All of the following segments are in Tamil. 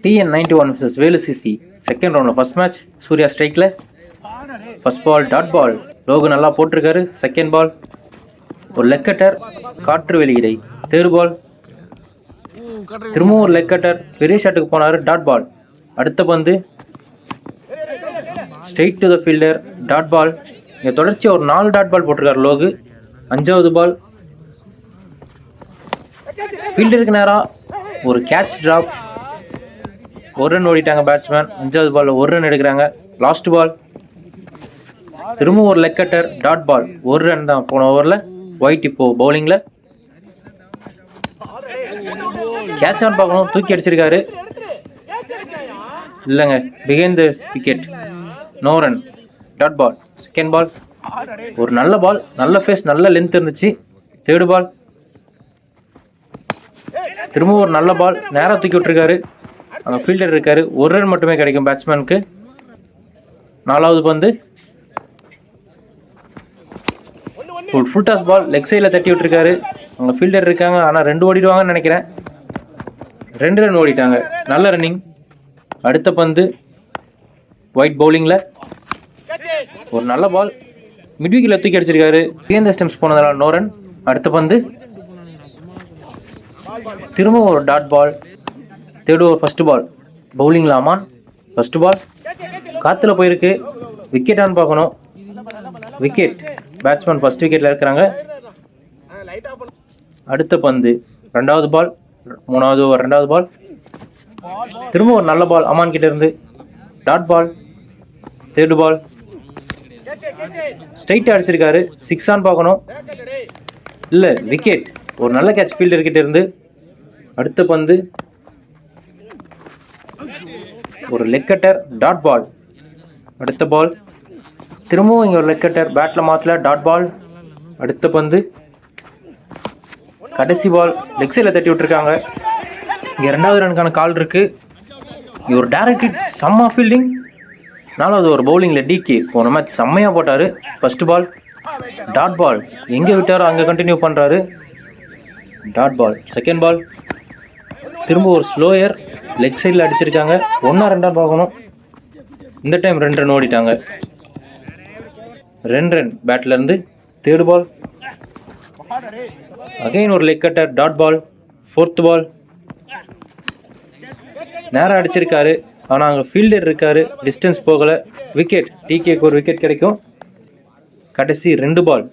TN91 vs Velu CC second ரவுண்டில் ஃபர்ஸ்ட் மேட்ச். சூர்யா ஸ்ட்ரைக்கில் first ball dot ball. Logu நல்லா போட்டிருக்காரு. செகண்ட் பால் ஒரு லெக் கட்டர், காற்று வெளியிடை. தேர்ட் பால் திரும்பவும் ஒரு லெக் கட்டர், பெரிய ஷாட்டுக்கு போனார். Dot ball. அடுத்த பந்து straight to the fielder, dot ball. இங்கே தொடர்ச்சியாக ஒரு 4 டாட் பால் போட்டிருக்காரு லோகு. 5வது பால் ஃபீல்டருக்கு நேராக ஒரு கேட்ச் ட்ராப். ஒரு ரன் ஓடிட்டாங்க பேட்ஸ்மேன். 5வது பாலில் ஒரு ரன் எடுக்கிறாங்க. லாஸ்ட் பால் திரும்பவும் ஒரு லெக் கட்டர், டாட் பால். ஒரு ரன் தான் போன ஓவரில். ஒயிட் இப்போ பவுலிங்கில். கேட்ச் ஆன் பார்க்கணும், தூக்கி அடிச்சிருக்காரு. இல்லைங்க, behind the wicket. No run, dot ball. Second ball ஒரு நல்ல பால், நல்ல ஃபேஸ், நல்ல லென்த் இருந்துச்சு. தேர்டு பால் திரும்பவும் ஒரு நல்ல பால், நேராக தூக்கி விட்டுருக்காரு. அங்கே ஃபீல்டர் இருக்காரு. ஒரு ரன் மட்டுமே கிடைக்கும் பேட்ஸ்மேனுக்கு. 4வது பந்து ஃபுல் டாஸ் பால், லெக் சைடில் தட்டி விட்டுருக்காரு. அங்கே ஃபீல்டர் இருக்காங்க, ஆனால் 2 ஓடிடுவாங்கன்னு நினைக்கிறேன். 2 ரன் ஓடிட்டாங்க. நல்ல ரன்னிங். அடுத்த பந்து ஒயிட் பவுலிங்கில் ஒரு நல்ல பால், மிட்விக்கில் தூக்கி அடிச்சிருக்காரு. பிஎந்த ஸ்டெம்ஸ் போனதால நோ ரன். அடுத்த பந்து திரும்பவும் ஒரு dot ball. Third over first ball பவுலிங்கில் அமான். ஃபர்ஸ்ட் பால் காற்றுல போயிருக்கு. விக்கெட் ஆன் பார்க்கணும். விக்கெட். பேட்ஸ்மேன் ஃபர்ஸ்ட் விக்கெட்டில் இருக்கிறாங்க. அடுத்த பந்து 2வது பால், 3வது ஓவர் 2வது பால். திரும்ப ஒரு நல்ல பால் அமான் கிட்ட இருந்து. Dot ball. தேர்டு பால் ஸ்ட்ரைட்டாக அடிச்சிருக்காரு. 6 ஆன் பார்க்கணும். இல்லை, விக்கெட். ஒரு நல்ல கேட்ச் ஃபீல்டர் கிட்ட இருந்து. அடுத்த பந்து ஒரு லெக் கட்டர், டாட் பால். அடுத்த பால் திரும்பவும் இங்கே ஒரு லெக் கட்டர், பேட்டில் மாற்றல, டாட் பால். அடுத்த பந்து கடைசி பால், லெக் சைடில் தட்டி விட்டுருக்காங்க. இங்கே 2வது ரனுக்கான கால் இருக்குது. இங்கே ஒரு டைரக்ட் ஹிட், செம்ம ஃபீல்டிங். 4வது ஒரு பவுலிங்கில் டிகே போன மேட்ச் செம்மையாக போட்டார். First ball dot ball. எங்கே விட்டாரோ அங்கே கண்டினியூ பண்ணுறாரு. Dot ball. செகண்ட் பால் திரும்ப ஒரு ஸ்லோயர், லெக் சைடில் அடிச்சிருக்காங்க. 1-2 பார்க்கணும். இந்த டைம் 2 ரன் ஓடிட்டாங்க. 2 ரன் பேட்லேருந்து. தேர்டு பால் அகைன் ஒரு leg cutter, dot ball. Fourth ball நேராக அடிச்சிருக்காரு, ஆனால் அங்கே ஃபீல்டர் இருக்காரு. டிஸ்டன்ஸ் போகலை. விக்கெட். டிகேக்கு ஒரு விக்கெட் கிடைக்கும். கடைசி 2 பால்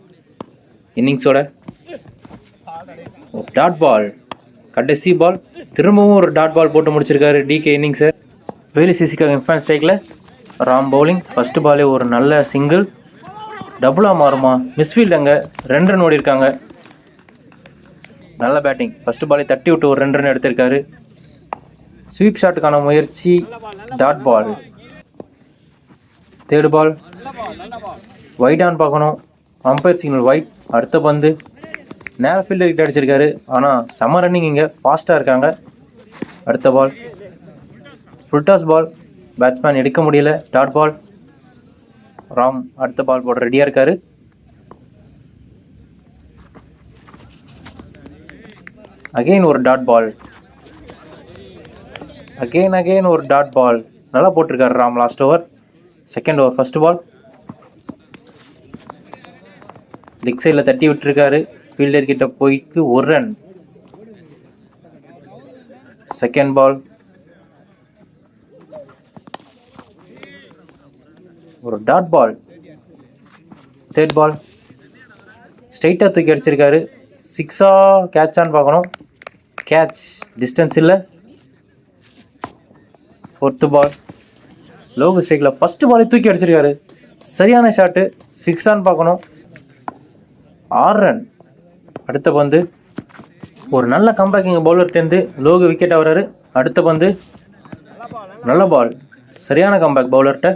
இன்னிங்ஸோட டாட் பால். கடைசி பால் திரும்பவும் ஒரு டாட் பால் போட்டு முடிச்சிருக்காரு டிகே இன்னிங்ஸை. வேலு சிசிக்காக இன்ஃபான் ஸ்ட்ரைக்கில் ராம் பவுலிங். ஃபர்ஸ்ட் பாலே ஒரு நல்ல சிங்கிள். டபுளாக மாறுமா? மிஸ்ஃபீல்டு. அங்கே 2 ரன் ஓடிருக்காங்க. நல்ல பேட்டிங். ஃபர்ஸ்ட் பாலே தட்டி விட்டு ஒரு 2 ரன் எடுத்திருக்காரு. ஸ்வீப் ஷாட்டுக்கான முயற்சி, dot ball. Third ball wide ஆன் பார்க்கணும். Umpire signal wide. அடுத்த பந்து நேர ஃபீல்டர் கிட்ட அடிச்சிருக்காரு, ஆனால் செம ரன்னிங். இங்கே ஃபாஸ்ட்டாக இருக்காங்க. அடுத்த பால் ஃபுல் டாஸ் பால், பேட்ஸ்மேன் எடுக்க முடியல. Dot ball. ராம் அடுத்த பால் போட ரெடியாக இருக்காரு. அகெயின் ஒரு டாட் பால். அகெயின் ஒரு டாட் பால். நல்லா போட்டிருக்காரு Ram last over. Second over first ball leg சைடில் தட்டி விட்டுருக்காரு. ஃபீல்டர் கிட்ட போய்க்கு ஒரு ரன். செகண்ட் பால் ஒரு டாட் பால். தேர்ட் பால் ஸ்ட்ரைட்டாக தூக்கி அடிச்சிருக்காரு. 6ஆ கேட்ச் ஆன் பார்க்கணும். கேட்ச். டிஸ்டன்ஸ் இல்லை. ஃபோர்த்து பால் லோகு ஸ்ட்ரைக்கில் ஃபர்ஸ்ட் பாலை தூக்கி அடிச்சிருக்காரு. சரியான ஷாட்டு. 6 ஆன் பார்க்கணும். 6 ரன். அடுத்த பந்து ஒரு நல்ல கம்பேக்கிங் பவுலர்கிட்டேருந்து லோகு விக்கெட் ஆகிறாரு. அடுத்த பந்து நல்ல பால், சரியான கம்பேக் பவுலர்கிட்ட.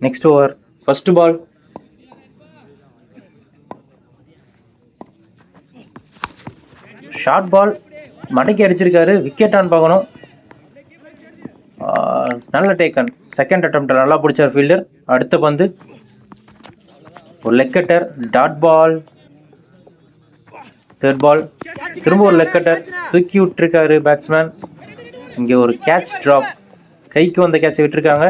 Next over first ball short ball, மடக்கி அடிச்சிருக்காரு. விக்கெட் ஆன் பார்க்கணும். நல்ல டேக்கன். செகண்ட் அட்டெம்ப்ட் நல்லா பிடிச்சார் ஃபீல்டர். அடுத்த பந்து ஒரு leg cutter, dot ball. Third ball திரும்ப ஒரு லெக் கட்டர், தூக்கி விட்டுருக்காரு பேட்ஸ்மேன். இங்கே ஒரு கேட்ச் ட்ராப், கைக்கு வந்த கேட்சை விட்டுருக்காங்க.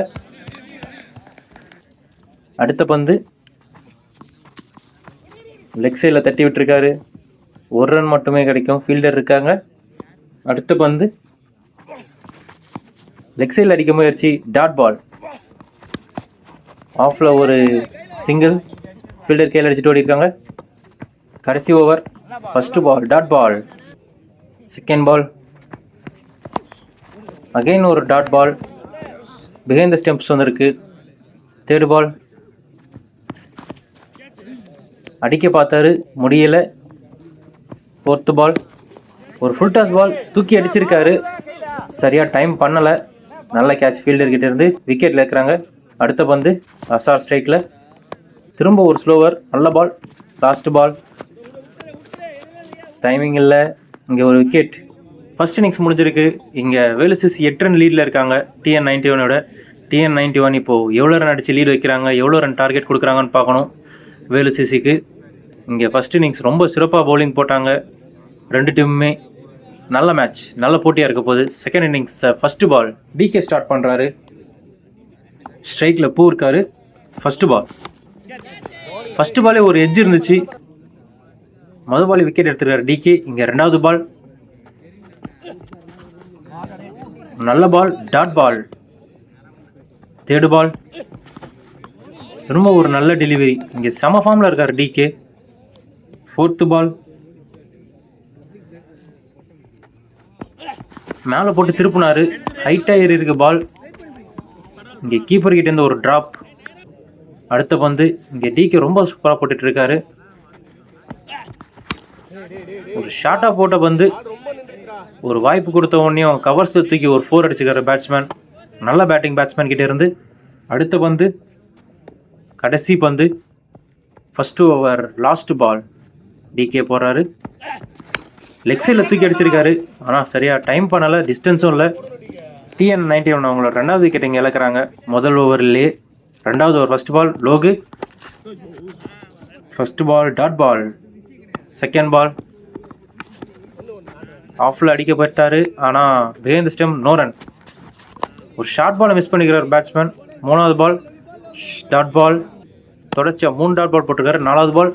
அடுத்த பந்து லெக் சைடில் தட்டி விட்டுருக்காரு. ஒரு ரன் மட்டுமே கிடைக்கும், ஃபீல்டர் இருக்காங்க. அடுத்த பந்து லெக் சைடில் அடிக்க முயற்சி, டாட் பால். ஆஃபில் ஒரு சிங்கிள், ஃபீல்டர் கையில் அடிச்சுட்டு ஓடிருக்காங்க. கடைசி over, first ball dot ball. Second ball again ஒரு dot ball, behind the stumps வந்திருக்கு. தேர்ட் பால் அடிக்க பார்த்தாரு, முடியலை. ஃபோர்த்து பால் ஒரு ஃபுல் டாஸ் பால், தூக்கி அடிச்சிருக்காரு, சரியாக டைம் பண்ணலை. நல்ல கேட்ச் ஃபீல்டர்கிட்ட இருந்து, விக்கெட்டில் இருக்கிறாங்க. அடுத்த பந்து அசார் ஸ்ட்ரைக்கில், திரும்ப ஒரு ஸ்லோவர், நல்ல பால். லாஸ்ட் பால் டைமிங் இல்லை, இங்கே ஒரு விக்கெட். ஃபர்ஸ்ட் இன்னிங்ஸ் முடிஞ்சிருக்கு. இங்கே வேலுசிஸ் 8 ரன் லீடில் இருக்காங்க TN91ஓட. TN91 இப்போது எவ்வளோ ரன் அடித்து லீடு வைக்கிறாங்க, எவ்வளோ ரன் டார்கெட் கொடுக்குறாங்கன்னு பார்க்கணும் வேலுசிஸுக்கு. இங்கே ஃபர்ஸ்ட் இன்னிங்ஸ் ரொம்ப சிறப்பாக பவுலிங் போட்டாங்க. ரெண்டு டீமுமே நல்ல மேட்ச், நல்ல போட்டியாக இருக்க போகுது. செகண்ட் இன்னிங்ஸில் ஃபர்ஸ்ட் பால் டிகே ஸ்டார்ட் பண்ணுறாரு. ஸ்ட்ரைக்கில் பூ இருக்காரு. ஃபர்ஸ்ட் பாலே ஒரு எட்ஜ் இருந்துச்சு. முதல் பால் விக்கெட் எடுத்துருக்காரு டிகே. இங்கே ரெண்டாவது பால் நல்ல பால், டாட் பால். தேர்டு பால் திரும்ப ஒரு நல்ல டெலிவரி. இங்கே செம ஃபார்மில் இருக்கார் டிகே. ஃபோர்த்து பால் மேலே போட்டு திருப்பினாரு, ஹைட்டாக ஏறி இருக்கு பால். இங்கே கீப்பர் கிட்டேருந்து ஒரு ட்ராப். அடுத்த பந்து இங்கே டிகே ரொம்ப சூப்பராக போட்டுட்டு இருக்காரு. ஒரு ஷார்ட்டாக போட்ட பந்து, ஒரு வாய்ப்பு கொடுத்த உடனேயும் கவர்ஸில் தூக்கி ஒரு 4 அடிச்சுக்காரு பேட்ஸ்மேன். நல்ல பேட்டிங் பேட்ஸ்மேன் கிட்டே இருந்து. அடுத்த பந்து கடைசி பந்து, first over last ball. DK போடுறாரு, லெக் சைடில் தூக்கி அடிச்சிருக்காரு, ஆனால் சரியாக டைம் பண்ணலை, டிஸ்டன்ஸும் இல்லை. TN91 அவங்களோட ரெண்டாவது விக்கெட் இங்கே இழக்கிறாங்க முதல் ஓவர்லேயே. ரெண்டாவது over first ball Logu. First ball dot ball. Second ball ஆஃபில் அடிக்கப்பட்டார், ஆனால் behind the stump no run. ஒரு ஷார்ட் பாலை மிஸ் பண்ணிக்கிறார் பேட்ஸ்மேன். மூணாவது பால் டாட் பால். தொடர்ச்சியாக 3 டாட் பால் போட்டிருக்காரு. நாலாவது பால்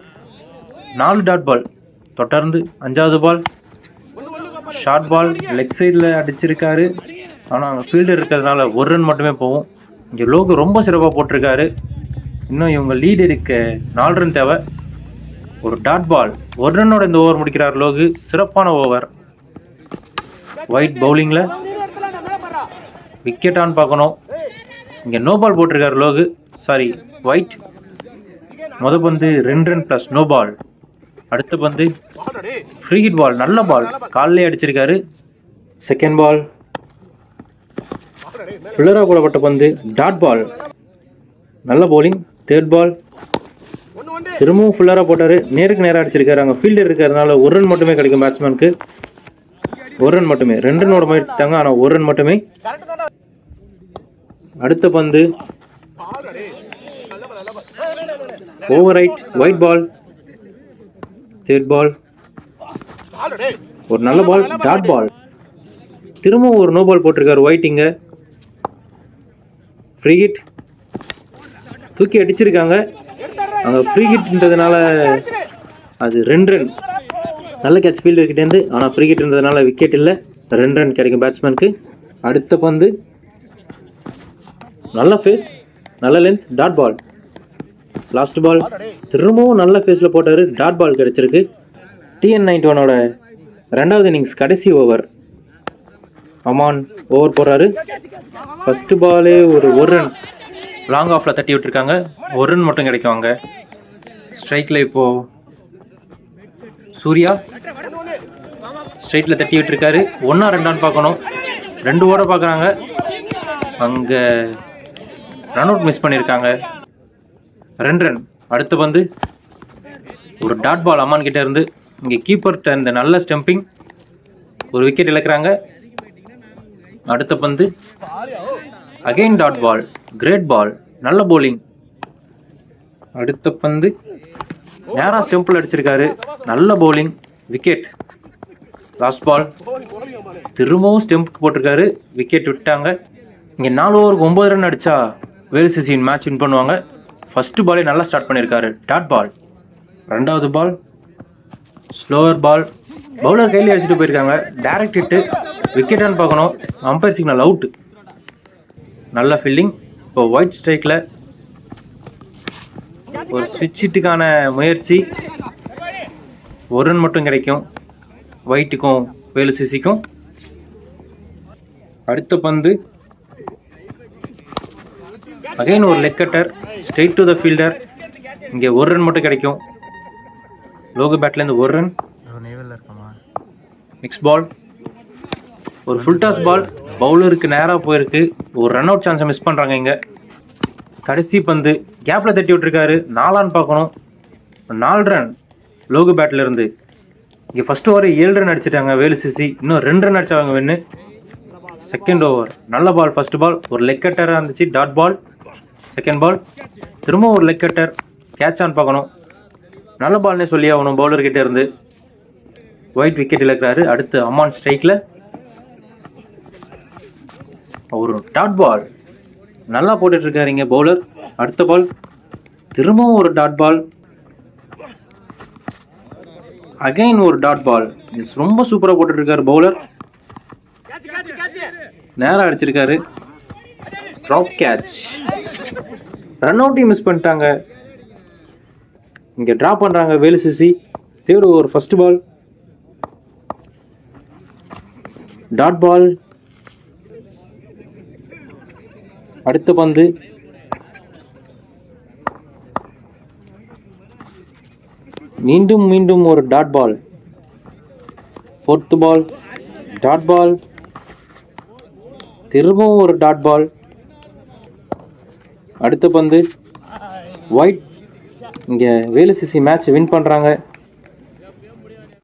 4 டாட் பால் தொடர்ந்து. அஞ்சாவது பால் ஷார்ட் பால் லெக் சைடில் அடிச்சிருக்காரு, ஆனால் அங்கே ஃபீல்டர் இருக்கிறதுனால ஒரு ரன் மட்டுமே போகும். இங்கே லோகு ரொம்ப சிறப்பாக போட்டிருக்காரு. இன்னும் இவங்க லீடு எடுக்க 4 ரன் தேவை. ஒரு டாட் பால், ஒரு ரன்னோட இந்த ஓவர் முடிக்கிறார் லோகு. சிறப்பான ஓவர். ஒயிட் பவுலிங்கில் விக்கெட்டான்னு பார்க்கணும். இங்கே நோ பால் போட்டிருக்காரு லோகு, சாரி ஒயிட். முத பந்து 2 ரன் ப்ளஸ் நோ பால். அடுத்த பந்து ஃப்ரீ ஹிட் பால், நல்ல பால், காலிலே அடிச்சிருக்காரு. செகண்ட் பால் ஃபுல்லராக போடப்பட்ட பந்து, டாட் பால், நல்ல பவுலிங். தேர்ட் பால் திரும்பவும் ஃபுல்லராக போட்டார், நேருக்கு நேராக அடிச்சிருக்காரு. அங்கே ஃபீல்டர் இருக்கிறதுனால ஒரு ரன் மட்டுமே கிடைக்கும் பேட்ஸ்மேனுக்கு. ஒரு ரன் மட்டுமே, 2 ரன்னோட முயற்சி தாங்க, ஆனால் ஒரு ரன் மட்டுமே. அடுத்த பந்து over right, white ball. Third பால் ஒரு நல்ல பால், டாட் பால். திரும்பவும் ஒரு நோ பால் போட்டிருக்காரு ஒயிட். இங்கே ஃப்ரீ ஹிட், தூக்கி அடிச்சிருக்காங்க. அங்கே ஃப்ரீ ஹிட்ன்றதுனால அது 2 ரன். நல்ல கேட்ச் ஃபீல்டர்கிட்டேருந்து, ஆனால் ஃப்ரீ ஹிட்ன்றதுனால விக்கெட் இல்லை. 2 ரன் கிடைக்கும் பேட்ஸ்மேனுக்கு. அடுத்த பந்து நல்ல ஃபேஸ், நல்ல length, dot ball. Last ball திரும்பவும் நல்ல ஃபேஸில் போட்டார், டாட் பால் கிடச்சிருக்கு. TN91ஓட ரெண்டாவது இன்னிங்ஸ் கடைசி ஓவர். அமான் ஓவர் போடுறாரு. ஃபர்ஸ்ட் பாலே ஒரு ரன் லாங் ஆஃபில் தட்டி விட்டுருக்காங்க. ஒரு ரன் மட்டும் கிடைக்கும் அங்கே. ஸ்ட்ரைக்கில் இப்போது சூர்யா ஸ்ட்ரைட்டில் தட்டி விட்டுருக்காரு. 1 2 பார்க்கணும். 2 ஓட பார்க்குறாங்க. அங்கே ரன் அவுட் மிஸ் பண்ணியிருக்காங்க. 2 ரன். அடுத்த பந்து ஒரு டாட் பால் அம்மான் கிட்டே இருந்து. இங்கே கீப்பர்கிட்ட இந்த நல்ல ஸ்டம்பிங், ஒரு விக்கெட் இழக்கிறாங்க. அடுத்த பந்து again dot ball, great ball, நல்ல பவுலிங். அடுத்த பந்து நேராக ஸ்டெம்பில் அடிச்சிருக்காரு, நல்ல பவுலிங், விக்கெட். லாஸ்ட் பால் திரும்பவும் ஸ்டெம்புக்கு போட்டிருக்காரு, விக்கெட் விட்டாங்க. இங்கே 4 ஓவருக்கு 9 ரன் அடித்தா வேலுசிசியின் மேட்ச் வின் பண்ணுவாங்க. ஃபஸ்ட்டு பாலே நல்லா ஸ்டார்ட் பண்ணியிருக்காரு, டாட் பால். 2வது பால் ஸ்லோவர் பால், பவுலர் கையில் அடிச்சுட்டு போயிருக்காங்க, டைரக்ட் ஹிட்டு, விக்கெட்டான்னு பார்க்கணும், அம்பையர் சிக்னல் அவுட்டு. நல்ல ஃபீல்டிங். இப்போ ஒயிட் ஸ்ட்ரைக்கில் ஒரு ஸ்விட்ச் ஹிட்டுக்கான முயற்சி, 1 ரன் மட்டும் கிடைக்கும் ஒயிட்டுக்கும் வேலுசிசிக்கும். அடுத்த பந்து அகைன் ஒரு leg cutter, straight to the fielder. இங்கே 1 ரன் மட்டும் கிடைக்கும். லோகு பேட்லேருந்து 1 ரன். நெக்ஸ்ட் பால் ஒரு ஃபுல் டாஸ் பால், பவுலருக்கு நேராக போயிருக்கு, ஒரு ரன் அவுட் சான்ஸை மிஸ் பண்ணுறாங்க. இங்கே கடைசி பந்து கேப்பில் தட்டி விட்டுருக்காரு, 4 பார்க்கணும். 4 ரன் லோகு பேட்லேருந்து. இங்கே ஃபஸ்ட் ஓவர் 7 ரன் அடிச்சிட்டாங்க வேலுசிசி, இன்னும் 2 ரன் அடிச்சாங்க வின்னு. செகண்ட் ஓவர் நல்ல பால், ஃபஸ்ட் பால் ஒரு லெக் கட்டராக இருந்துச்சு, டாட் பால். செகண்ட் பால் திரும்ப ஒரு லெக் கட்டர், கேட்ச் ஆன் பார்க்கணும். நல்ல பால்னே சொல்லி ஆகணும் பவுலர்கிட்ட இருந்து. ஒயிட் விக்கெட் இழக்கிறாரு. அடுத்து அம்மான் ஸ்ட்ரைக்கில் ஒரு டாட் பால் நல்லா போட்டுட்ருக்காரு இங்கே பவுலர். அடுத்த பால் திரும்பவும் ஒரு டாட் பால், அகைன் ஒரு டாட் பால். ரொம்ப சூப்பராக போட்டுட்ருக்காரு பவுலர், நேராக அடிச்சிருக்காரு, ட்ராப் கேட்ச். ரன் அவுட்டையும் மிஸ் பண்ணிட்டாங்க. இங்கே ட்ராப் பண்ணுறாங்க வேலுசிசி. Third over first ball dot ball. அடுத்த பந்து மீண்டும் ஒரு dot ball. Fourth ball dot ball, திரும்பவும் ஒரு டாட் பால். அடுத்த பந்து ஒயிட். இங்கே வேலுசிசி மேட்ச் வின் பண்ணுறாங்க.